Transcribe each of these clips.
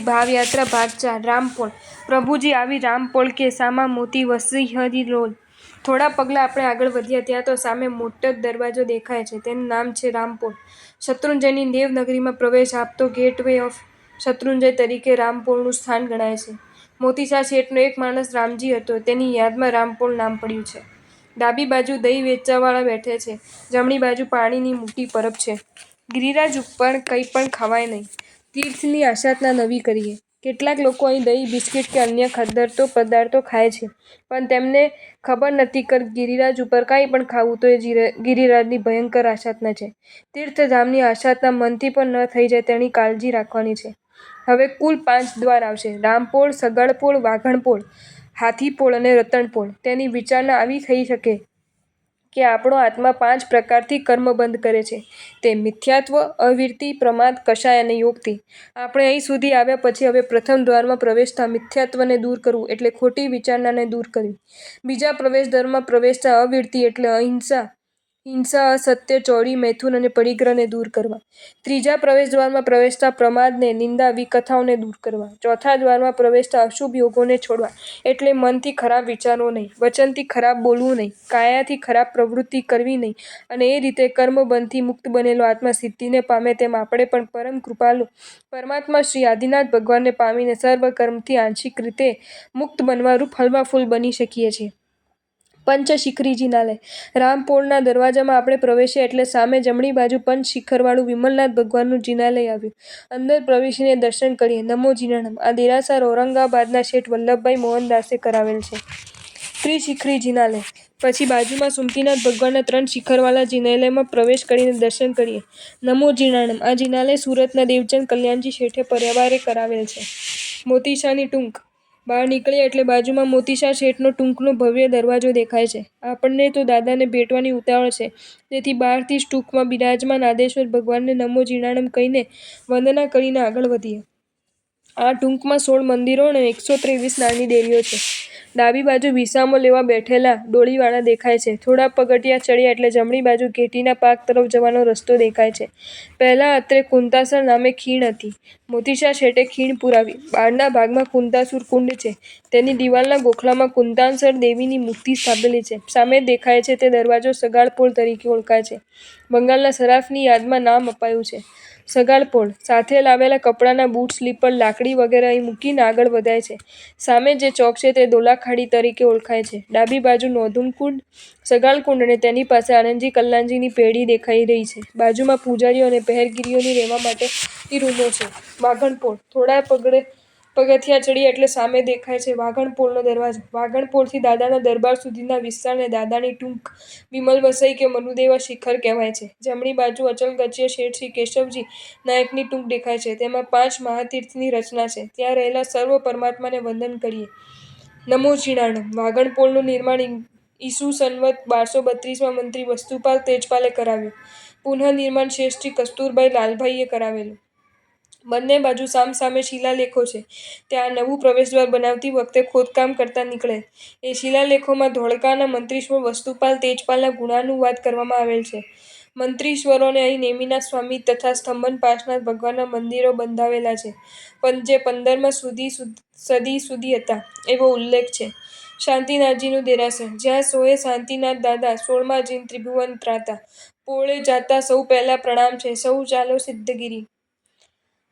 ભાવયાત્રા ભાગ 4 રામપોળ પ્રભુજી આવી રામપોળ કે સામા મોતી વસી હરી રોલ। થોડા પગલાં આપણે આગળ વધ્યા ત્યાં તો સામે મોટો દરવાજો દેખાય છે, તેનું નામ છે રામપોળ। શત્રુંજયની દેવનગરીમાં પ્રવેશ આપતો ગેટવે ઓફ શત્રુંજય તરીકે રામપોળનું સ્થાન ગણાય છે। મોતીસા શેઠનો એક માણસ રામજી હતો, તેની યાદમાં રામપોળ નામ પડ્યું છે। ડાબી બાજુ દહીં વેચવાવાળા બેઠે છે, જમણી બાજુ પાણીની મોટી પરબ છે। ગિરિરાજ ઉપર કંઈ પણ ખવાય નહીં, તીર્થની આશાતના નવી કરીએ। કેટલાક લોકો અહીં દહીં, બિસ્કિટ કે અન્ય ખદ્દરતો પદાર્થો ખાય છે, પણ તેમને ખબર નથી કે ગિરિરાજ ઉપર કંઈ પણ ખાવું તો એ ગિરિરાજની ભયંકર આશાતના છે। તીર્થધામની આશાતના મનથી પણ ન થઈ જાય તેની કાળજી રાખવાની છે। હવે કુલ 5 દ્વાર આવશે: રામપોળ, સગાડપોળ, વાઘણપોળ, હાથીપોળ અને રતણપોળ। તેની વિચારણા આવી થઈ શકે કે આપણો આત્મા 5 પ્રકારથી કર્મબંધ કરે છે, તે મિથ્યાત્વ, અવિરતિ, પ્રમાદ, કષાય અને યોગથી। આપણે અહીં સુધી આવ્યા પછી હવે પ્રથમ દ્વારમાં પ્રવેશતા મિથ્યાત્વને દૂર કરવું એટલે ખોટી વિચારણાને દૂર કરવી। બીજા પ્રવેશદ્વારમાં પ્રવેશતા અવિરતિ એટલે હિંસા, અસત્ય, ચોરી, મૈથુન અને પરિગ્રહને દૂર કરવા। ત્રીજા પ્રવેશદ્વારમાં પ્રવેશતા પ્રમાદને, નિંદા, વિકથાઓને દૂર કરવા। ચોથા દ્વારમાં પ્રવેશતા અશુભ યોગોને છોડવા એટલે મનથી ખરાબ વિચારવું નહીં, વચનથી ખરાબ બોલવું નહીં, કાયાથી ખરાબ પ્રવૃત્તિ કરવી નહીં અને એ રીતે કર્મબંધથી મુક્ત બનેલો આત્મા સિદ્ધિને પામે તેમ આપણે પણ પરમ કૃપાલુ પરમાત્મા શ્રી આદિનાથ ભગવાનને પામીને સર્વ કર્મથી આંશિક રીતે મુક્ત બનવારૂપ હળવા-ફૂલ બની શકીએ છીએ। પંચશિખરી જિનાલય રામપોળના દરવાજામાં આપણે પ્રવેશ્યા એટલે સામે જમણી બાજુ પંચશિખરવાળું વિમલનાથ ભગવાનનું જિનાલય આવ્યું। અંદર પ્રવેશીને દર્શન કરીએ। નમો જીનાણમ આ દેરાસર ઔરંગાબાદના શેઠ વલ્લભભાઈ મોહનદાસે કરાવેલ છે। ત્રિશિખરી જિનાલય પછી બાજુમાં સુમતીનાથ ભગવાનના 3 શિખરવાળા જિનાલયમાં પ્રવેશ કરીને દર્શન કરીએ। નમો જીનાણમ આ જિનાલય સુરતના દેવચંદ કલ્યાણજી શેઠે પરિવારે કરાવેલ છે। મોતીસાની ટૂંક બહાર નીકળીએ એટલે બાજુમાં મોતીસા શેઠનો ટૂંકનો ભવ્ય દરવાજો દેખાય છે। આપણને તો દાદાને ભેટવાની ઉતાવળ છે, તેથી બહારથી જ ટૂંકમાં બિરાજમાન આદેશ્વર ભગવાનને નમો જીનાણમ કહીને વંદના કરીને આગળ વધીએ। આ ટૂંકમાં 16 મંદિરો અને 123 નાની દેરીઓ છે। ડાબી બાજુ વિસામો લેવા બેઠેલા ડોળીવાળા દેખાય છે। થોડા પગથિયાં ચડ્યા એટલે જમણી બાજુ ઘેટીના પાક તરફ જવાનો રસ્તો દેખાય છે। પહેલાં અત્રે કુંતાસર નામે ખીણ હતી, મોતીસા શેઠે ખીણ પુરાવી। બહારના ભાગમાં કુંતાસુર કુંડ છે, તેની દિવાલના ગોખલામાં કુંતાસર દેવીની મૂર્તિ સ્થાપેલી છે। સામે દેખાય છે તે દરવાજો સગાડપોળ તરીકે ઓળખાય છે। બંગાળના સરાફની યાદમાં નામ અપાયું છે સગાડપોળ। સાથે લાવેલા કપડાના બૂટ, સ્લીપર, લાકડી વગેરે અહીં મૂકીને આગળ વધાય છે। સામે જે ચોક છે તે દોલાખાડી તરીકે ઓળખાય છે। ડાબી બાજુ નોંધુકુંડ, સગાડકુંડ અને તેની પાસે આનંદજી કલ્યાણજીની પેઢી દેખાઈ રહી છે। બાજુમાં પૂજારીઓ અને પહેરગીરીઓની રહેવા માટેની રૂમો છે। વાઘણપોળ થોડા પગથિયાં ચડીએ એટલે સામે દેખાય છે વાઘણપોળનો દરવાજો। વાઘણપોળથી દાદાના દરબાર સુધીના વિસ્તારને દાદાની ટૂંક, વિમલ વસઈ કે મનુદેવા શિખર કહેવાય છે। જમણી બાજુ અચલગચ્છીય શેઠ શ્રી કેશવજી નાયકની ટૂંક દેખાય છે, તેમાં 5 મહાતીર્થની રચના છે। ત્યાં રહેલા સર્વ પરમાત્માને વંદન કરીએ। નમો જીણાણમ વાઘણપોળનું નિર્માણ ઈસુ સંવત 1232માં મંત્રી વસ્તુપાલ તેજપાલે કરાવ્યું। પુનઃનિર્માણ શેઠ શ્રી કસ્તુરભાઈ લાલભાઈએ કરાવેલું। બંને બાજુ સામસામે શિલાલેખો છે। ત્યાં નવું પ્રવેશદ્વાર બનાવતી વખતે ખોદકામ કરતા નીકળેલ એ શિલાલેખોમાં ધોળકાના મંત્રીશ્વર વસ્તુપાલ તેજપાલના ગુણાનુવાદ કરવામાં આવેલ છે। મંત્રીશ્વરોને અહીં નેમિનાથ સ્વામી તથા સ્તંભન પાર્શ્વનાથ ભગવાનના મંદિરો બંધાવેલા છે, જે 15મી સદી સુધી હતા એવો ઉલ્લેખ છે। શાંતિનાથજીનું દેરાસર જ્યાં સોએ શાંતિનાથ દાદા 16મા જીન ત્રિભુવન ત્રાતા। પોળે જાતા સૌ પહેલાં પ્રણામ છે, સૌ ચાલો સિદ્ધગિરી।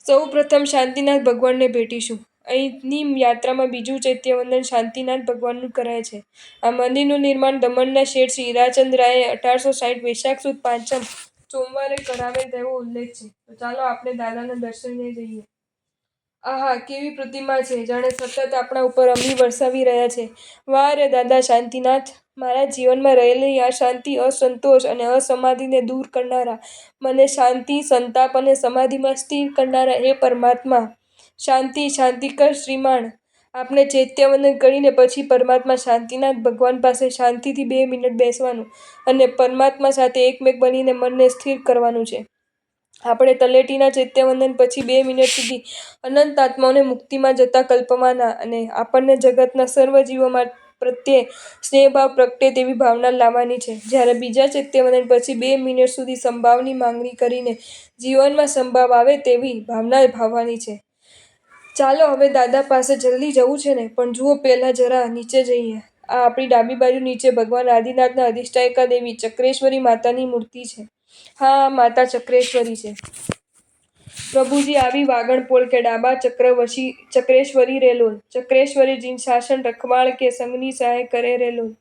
સૌ પ્રથમ શાંતિનાથ ભગવાનને ભેટીશું। અહીંની યાત્રામાં બીજું ચૈત્યવંદન શાંતિનાથ ભગવાનનું કરાય છે। આ મંદિરનું નિર્માણ દમણના શેઠ શ્રી હીરાચંદ રાયે 1860 વૈશાખ સુદ 5મ સોમવારે કરાવેલ તેવો ઉલ્લેખ છે। તો ચાલો આપણે દાદાના દર્શને જઈએ। આહા કેવી પ્રતિમા છે, જાણે સતત આપણા ઉપર અમી વરસાવી રહ્યા છે। વાહ રે દાદા શાંતિનાથ! મારા જીવનમાં રહેલી અશાંતિ, અસંતોષ અને અસમાધિને દૂર કરનારા, મને શાંતિ, સંતાપ અને સમાધિમાં સ્થિર કરનારા હે પરમાત્મા! શાંતિ, શાંતિકર શ્રીમાન! આપણે ચૈત્યવંદન કરીને પછી પરમાત્મા શાંતિનાથ ભગવાન પાસે શાંતિથી 2 મિનિટ બેસવાનું અને પરમાત્મા સાથે એકમેક બનીને મનને સ્થિર કરવાનું છે। આપણે તલેટીના ચૈત્યવંદન પછી 2 મિનિટ સુધી અનંત આત્માઓને મુક્તિમાં જતા કલ્પવાના અને આપણને જગતના સર્વ જીવો પ્રત્યે સ્નેહભાવ પ્રગટે તેવી ભાવના લાવવાની છે। જ્યારે બીજા ચૈત્યવંદન પછી 2 મિનિટ સુધી સમભાવની માંગણી કરીને જીવનમાં સમભાવ આવે તેવી ભાવના ભાવવાની છે। ચાલો હવે દાદા પાસે જલ્દી જવું છે ને, પણ જુઓ પહેલાં જરા નીચે જઈએ. આ આપણી ડાબી બાજુ નીચે ભગવાન આદિનાથના અધિષ્ઠાયિકા દેવી ચક્રેશ્વરી માતાની મૂર્તિ છે. હા, આ માતા ચક્રેશ્વરી છે. પ્રભુજી આવી વાગણપોળ કે ડાબા ચક્રેશ્વરી રે લોલ. ચક્રેશ્વરી જીન શાસન રખવાળ કે સંગની સહાય કરે રે લોલ.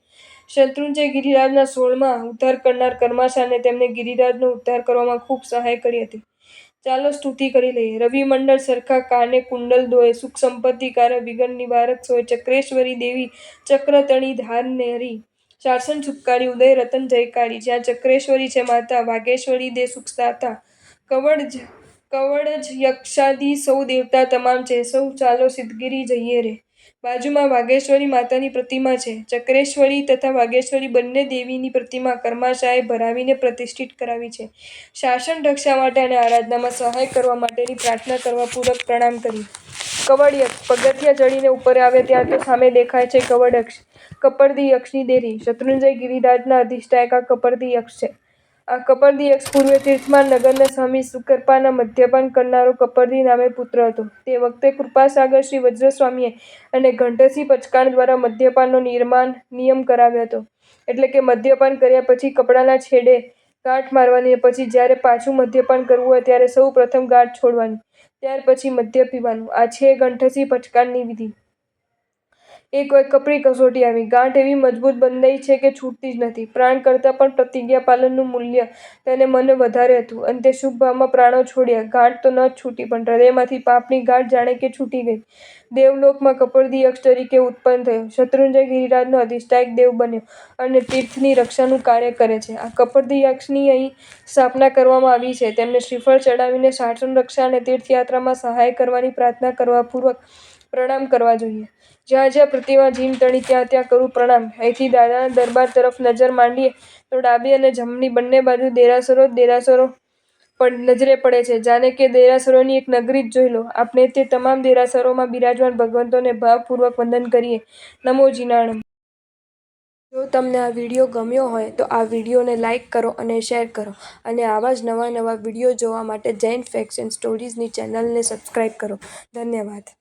શત્રુંજય ગિરિરાજના 16માં ઉદ્ધાર કરનાર કર્માશાને તેમને ગિરિરાજનો ઉદ્ધાર કરવામાં ખૂબ સહાય કરી હતી. ચાલો સ્તુતિ કરી લઈએ. રવિમંડળ સરખા કાને કુંડલ દોય, સુખ સંપત્તિ કાર વિઘ્ન નિવારક સોય. ચક્રેશ્વરી દેવી ચક્રતણી ધાર નેરી, શાસન છુપકારી ઉદય રતન જયકારી. જ્યાં ચક્રેશ્વરી છે માતા, વાગેશ્વરી દે સુખ દાતા. કવડ જ યક્ષાદિ સૌ દેવતા તમામ છે, સૌ ચાલો સિદ્ધગિરી જઈએ રે. બાજુમાં વાગેશ્વરી માતાની પ્રતિમા છે. ચક્રેશ્વરી તથા વાગેશ્વરી બંને દેવીની પ્રતિમા કર્માશાએ ભરાવીને પ્રતિષ્ઠિત કરાવી છે. શાસન રક્ષા માટે અને આરાધનામાં સહાય કરવા માટેની પ્રાર્થના કરવા પૂર્વક પ્રણામ કરી. કવડ યક્ષ પગથિયાં ચડીને ઉપર આવે ત્યાં તો સામે દેખાય છે કવડ યક્ષ. કપર્દી યક્ષની દેરી. શત્રુંજય ગિરિરાજના અધિષ્ઠાયકા કપર્દી યક્ષ છે. આ કપર્દી યક્ષ પૂર્વે તીર્થમાન નગરના સ્વામી સુકૃપાના મદ્યપાન કરનારો કપર્દી નામે પુત્ર હતો. તે વખતે કૃપાસાગર શ્રી વજ્રસ્વામીએ અને ઘંટસી પચકાણ દ્વારા મદ્યપાનનો નિયમ કરાવ્યો હતો. એટલે કે મદ્યપાન કર્યા પછી કપડાના છેડે ગાંઠ મારવાની, પછી જ્યારે પાછું મદ્યપાન કરવું હોય ત્યારે સૌ પ્રથમ ગાંઠ છોડવાની, ત્યાર પછી મદ્ય પીવાનું. આ છે ઘંટસી પચકાણની વિધિ. એક કપરી કસોટી આવી. ગાંઠ એવી મજબૂત બંધાઈ છે કે છૂટતી જ નથી. પ્રાણ કરતાં પણ પ્રતિજ્ઞા પાલનનું મૂલ્ય તેને મને વધારે હતું. અંતે શુભ ભાવમાં પ્રાણો છોડ્યા. ગાંઠ તો ન જ છૂટી, પણ હૃદયમાંથી પાપની ગાંઠ જાણે કે છૂટી ગઈ. દેવલોકમાં કપર્દી યક્ષ તરીકે ઉત્પન્ન થયો. શત્રુંજય ગિરિરાજનો અધિષ્ઠાયક દેવ બન્યો અને તીર્થની રક્ષાનું કાર્ય કરે છે. આ કપર્દી યક્ષની અહીં સ્થાપના કરવામાં આવી છે. તેમને શ્રીફળ ચડાવીને શાસન રક્ષા અને તીર્થયાત્રામાં સહાય કરવાની પ્રાર્થના કરવા પૂર્વક પ્રણામ કરવા જોઈએ. જ્યાં જ્યાં પ્રતિમા જીન તણી ત્યાં ત્યાં કરું પ્રણામ. અહીંથી દાદાના દરબાર તરફ નજર માંડીએ તો ડાબી અને જમણી બંને બાજુ દેરાસરો નજરે પડે છે. જાણે કે દેરાસરોની એક નગરી જ જોઈ લો. આપણે તે તમામ દેરાસરોમાં બિરાજમાન ભગવંતોને ભાવપૂર્વક વંદન કરીએ. નમો જીનાણમ. જો તમને આ વિડીયો ગમ્યો હોય તો આ વિડીયોને લાઇક કરો અને શેર કરો, અને આવા જ નવા વિડીયો જોવા માટે જૈન ફેક્ટ્સ એન્ડ સ્ટોરીઝની ચેનલને સબસ્ક્રાઈબ કરો. ધન્યવાદ.